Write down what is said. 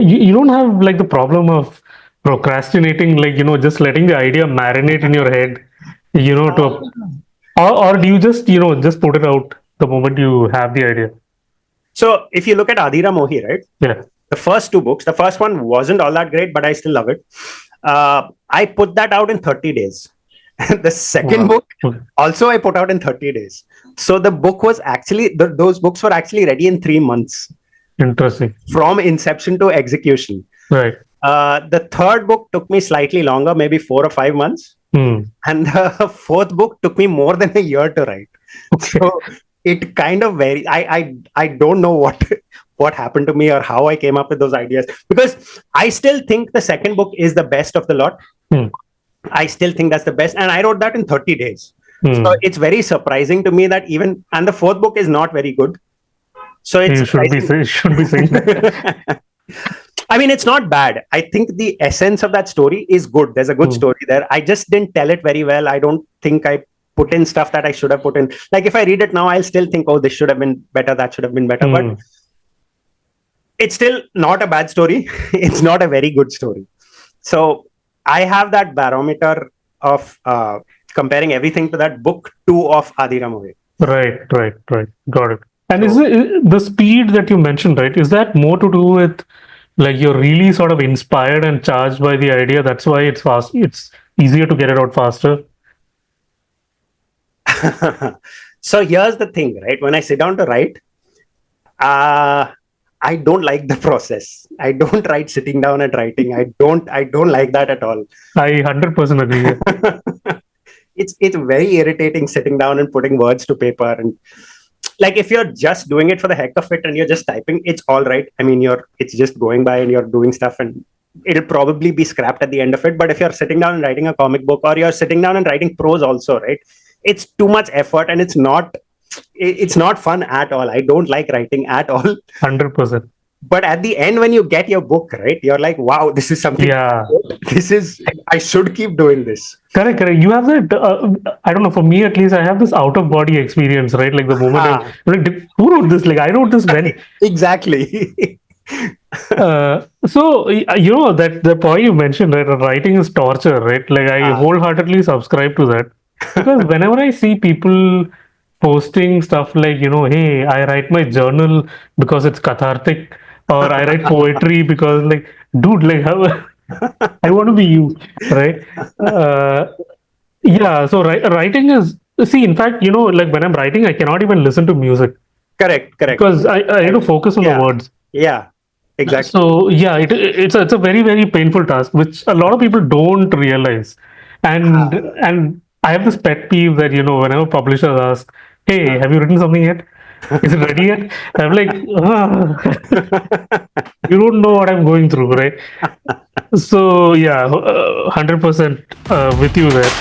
you don't have like the problem of procrastinating, like, just letting the idea marinate in your head, to or do you just, just put it out the moment you have the idea? So if you look at Adira Mohi, right? Yeah. The first two books, the first one wasn't all that great, but I still love it. I put that out in 30 days. The second Wow. book Okay. also I put out in 30 days. So the book was actually, those books were actually ready in 3 months Interesting. from inception to execution. Right. The third book took me slightly longer, maybe 4 or 5 months. And the fourth book took me more than a year to write. Okay. So it kind of varies. I don't know what happened to me or how I came up with those ideas, because I still think the second book is the best of the lot. I still think that's the best, and I wrote that in 30 days. So it's very surprising to me that even, and the fourth book is not very good. So it's You should be saying that. I mean, it's not bad. I think the essence of that story is good. There's a good story there. I just didn't tell it very well. I don't think I put in stuff that I should have put in. Like if I read it now, I'll still think, oh, this should have been better, that should have been better. But it's still not a bad story. It's not a very good story. So I have that barometer of comparing everything to that book 2 of Adira Mohi. Right. Got it. And is the speed that you mentioned, right? Is that more to do with like you're really sort of inspired and charged by the idea? That's why it's fast. It's easier to get it out faster. So here's the thing, right? When I sit down to write, I don't like the process. I don't write sitting down and writing. I don't like that at all. I 100% agree. It's very irritating sitting down and putting words to paper. And like if you're just doing it for the heck of it and you're just typing, it's all right. I mean, it's just going by and you're doing stuff, and it'll probably be scrapped at the end of it. But if you're sitting down and writing a comic book, or you're sitting down and writing prose also, right? It's too much effort, and it's not fun at all. I don't like writing at all. 100%. But at the end, when you get your book, right, you're like, wow, this is something. Yeah. I should keep doing this. Correct. You have that, I don't know, for me at least, I have this out of body experience, right? Like the moment I'm like, who wrote this? Like I wrote this when? Exactly. So, that the point you mentioned, right? Writing is torture, right? Like I wholeheartedly subscribe to that. Because whenever I see people posting stuff like, hey, I write my journal because it's cathartic, or I write poetry because, like, dude, like, how I want to be you, right? Yeah. So writing is, see, in fact, like when I'm writing, I cannot even listen to music. Correct. Because I need to focus on the words. Yeah. Exactly. So yeah, it's a very, very painful task, which a lot of people don't realize. And I have this pet peeve that, whenever publishers ask, hey, have you written something yet? Is it ready yet? I'm like, you don't know what I'm going through, right? So yeah, 100% with you there.